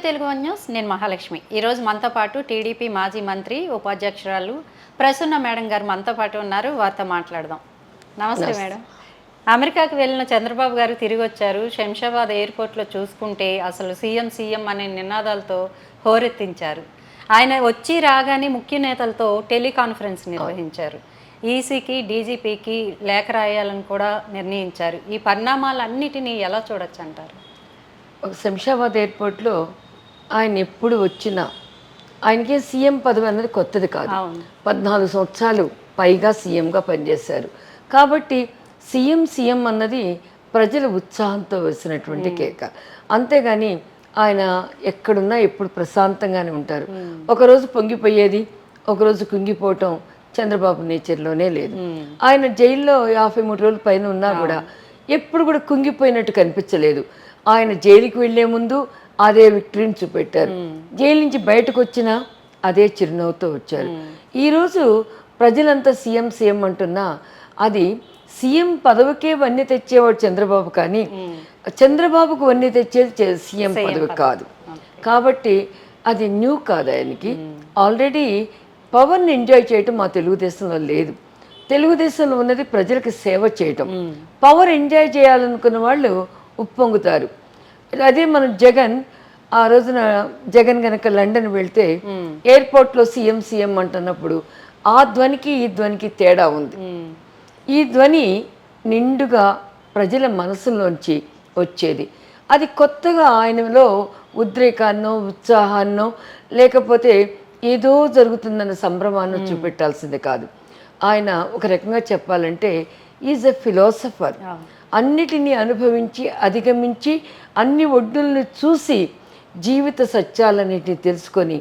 Telugu one news, నేను మహాలక్ష్మి. ఈరోజు మనతో పాటు టీడీపీ మాజీ మంత్రి ఉపాధ్యక్షురాలు ప్రసన్న మేడం గారు మనతో పాటు ఉన్నారు. వారితో మాట్లాడదాం. నమస్తే మేడం. అమెరికాకు వెళ్ళిన చంద్రబాబు గారు తిరిగి వచ్చారు. శంషాబాద్ ఎయిర్పోర్ట్లో చూసుకుంటే అసలు సీఎం సీఎం అనే నినాదాలతో హోరెత్తించారు. ఆయన వచ్చి రాగానే ముఖ్య నేతలతో టెలికాన్ఫరెన్స్ నిర్వహించారు. ఈసీకి డీజీపీకి లేఖ రాయాలని కూడా నిర్ణయించారు. ఈ పరిణామాలన్నిటినీ ఎలా చూడొచ్చు అంటారు? శంషాబాద్ ఎయిర్పోర్ట్లో ఆయన ఎప్పుడు వచ్చినా ఆయనకి సీఎం పదవి అనేది కొత్తది కాదు. 14 సంవత్సరాలు పైగా సీఎంగా పనిచేశారు కాబట్టి సీఎం అన్నది ప్రజల ఉత్సాహంతో వేసినటువంటి కేక. అంతేగాని ఆయన ఎక్కడున్నా ఎప్పుడు ప్రశాంతంగానే ఉంటారు. ఒకరోజు పొంగిపోయేది, ఒకరోజు కుంగిపోవటం చంద్రబాబు నేచర్లోనే లేదు. ఆయన జైల్లో 53 రోజుల పైన ఉన్నా కూడా ఎప్పుడు కూడా కుంగిపోయినట్టు కనిపించలేదు. ఆయన జైలుకి వెళ్లే ముందు అదే విక్టరీని చూపెట్టారు. జైలు నుంచి బయటకు వచ్చినా అదే చిరునవ్వుతో వచ్చారు. ఈరోజు ప్రజలంతా సీఎం అంటున్నా అది సీఎం పదవికే వన్నీ తెచ్చేవాడు చంద్రబాబు, కానీ చంద్రబాబుకు వన్నీ తెచ్చేది సీఎం పదవి కాదు. కాబట్టి అది న్యూ కాదు ఆయనకి. ఆల్రెడీ పవర్ని ఎంజాయ్ చేయటం మా తెలుగుదేశంలో లేదు. తెలుగుదేశంలో ఉన్నది ప్రజలకు సేవ చేయటం. పవర్ ఎంజాయ్ చేయాలనుకున్న వాళ్ళు ఉప్పొంగుతారు. అదే మనం ఆ రోజున జగన్ గనక లండన్ వెళ్తే ఎయిర్పోర్ట్లో సీఎం అంటున్నప్పుడు ఆ ధ్వనికి ఈ ధ్వనికి తేడా ఉంది. ఈ ధ్వని నిండుగా ప్రజల మనసులోంచి వచ్చేది. అది కొత్తగా ఆయనలో ఉద్రేకాన్నో ఉత్సాహాన్నో లేకపోతే ఏదో జరుగుతుందన్న సంభ్రమాన్ని చూపెట్టాల్సింది కాదు. ఆయన ఒక రకంగా చెప్పాలంటే ఈజ్ ఎ ఫిలాసఫర్. అన్నిటినీ అనుభవించి అధిగమించి అన్ని ఒడ్డుల్ని చూసి జీవిత సత్యాలన్నిటిని తెలుసుకొని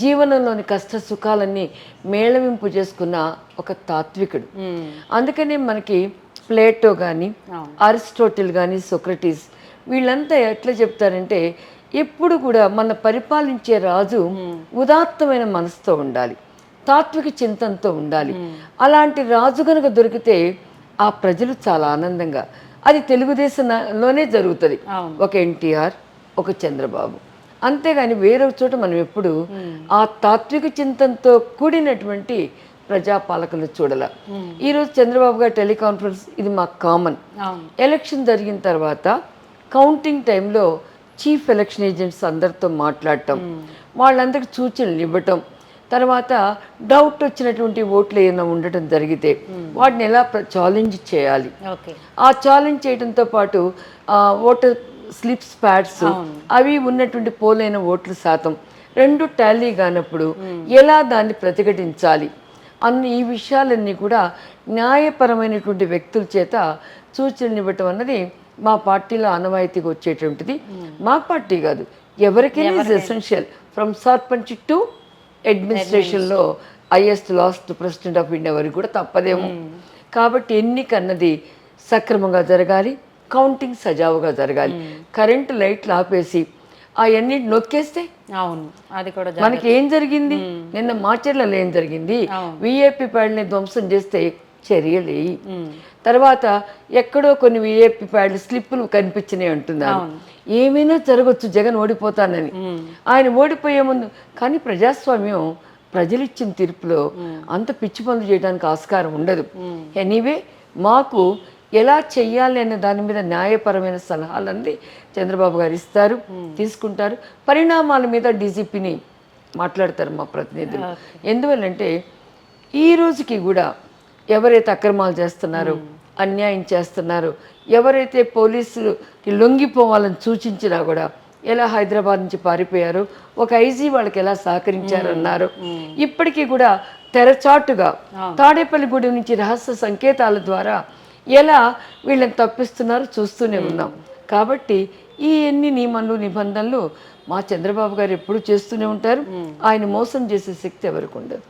జీవనంలోని కష్ట సుఖాలన్నీ మేళవింపు చేసుకున్న ఒక తాత్వికుడు. అందుకనే మనకి ప్లేటో కానీ అరిస్టోటిల్ కానీ సోక్రటీస్ వీళ్ళంతా ఎట్లా చెప్తారంటే ఎప్పుడు కూడా మన పరిపాలించే రాజు ఉదాత్తమైన మనసుతో ఉండాలి, తాత్విక చింతనతో ఉండాలి. అలాంటి రాజు కనుక దొరికితే ఆ ప్రజలు చాలా ఆనందంగా, అది తెలుగుదేశంలోనే జరుగుతుంది. ఒక ఎన్టీఆర్, ఒక చంద్రబాబు, అంతేగాని వేరే చోట మనం ఎప్పుడు ఆ తాత్విక చింతనతో కూడినటువంటి ప్రజాపాలకులు చూడాల. ఈరోజు చంద్రబాబు గారు టెలికాన్ఫరెన్స్ ఇది మాకు కామన్. ఎలక్షన్ జరిగిన తర్వాత కౌంటింగ్ టైంలో చీఫ్ ఎలక్షన్ ఏజెంట్స్ అందరితో మాట్లాడటం, వాళ్ళందరికీ సూచనలు ఇవ్వటం, తర్వాత డౌట్ వచ్చినటువంటి ఓట్లు ఏమైనా ఉండటం జరిగితే వాటిని ఎలా ఛాలెంజ్ చేయాలి, ఆ ఛాలెంజ్ చేయడంతో పాటు ఓటర్ స్లిప్స్ ప్యాడ్స్ అవి ఉన్నటువంటి పోలైన ఓట్ల శాతం రెండు టాలీ కానప్పుడు ఎలా దాన్ని ప్రతిఘటించాలి ఈ విషయాలన్నీ కూడా న్యాయపరమైనటువంటి వ్యక్తుల చేత సూచనలు ఇవ్వటం అన్నది మా పార్టీలో ఆనవాయితీగా వచ్చేటువంటిది. మా పార్టీ కాదు, ఎవరికైనా ఎసెన్షియల్ ఫ్రమ్ సర్పంచ్ టు అడ్మినిస్ట్రేషన్లో highest last president of India వరకు కూడా తప్పదేమో. కాబట్టి ఎన్నికన్నది సక్రమంగా జరగాలి, కౌంటింగ్ సజావుగా జరగాలి. కరెంటు లైట్లు ఆపేసి అవన్నీ నొక్కేస్తే అది కూడా మనకి ఏం జరిగింది, నిన్న మాచర్లలో ఏం జరిగింది, విఐపి ప్యాడ్ని ధ్వంసం చేస్తే చర్యలు. తర్వాత ఎక్కడో కొన్ని విఐపి ప్యాడ్లు స్లిప్పులు కనిపించినాయి అంటున్నారు. ఏమైనా జరగచ్చు, జగన్ ఓడిపోతానని. ఆయన ఓడిపోయే ముందు కానీ ప్రజాస్వామ్యం ప్రజలిచ్చిన తీర్పులో అంత పిచ్చి పనులు చేయడానికి ఆస్కారం ఉండదు. ఎనీవే మాకు ఎలా చెయ్యాలి అనే దాని మీద న్యాయపరమైన సలహాలన్నీ చంద్రబాబు గారు ఇస్తారు, తీసుకుంటారు. పరిణామాల మీద డీజీపీని మాట్లాడతారు మా ప్రతినిధులు. ఎందువల్లంటే ఈ రోజుకి కూడా ఎవరైతే అక్రమాలు చేస్తున్నారో, అన్యాయం చేస్తున్నారో, ఎవరైతే పోలీసులకి లొంగిపోవాలని సూచించినా కూడా ఎలా హైదరాబాద్ నుంచి పారిపోయారో, ఒక ఐజీ వాళ్ళకి ఎలా సహకరించారన్నారో, ఇప్పటికీ కూడా తెరచాటుగా తాడేపల్లిగూడెం నుంచి రహస్య సంకేతాల ద్వారా ఎలా వీళ్ళని తప్పిస్తున్నారో చూస్తూనే ఉన్నాం. కాబట్టి ఈ ఎన్ని నియమాలు నిబంధనలు మా చంద్రబాబు గారు ఎప్పుడు చేస్తూనే ఉంటారు. ఆయన మోసం చేసే శక్తి ఎవరికి ఉండదు.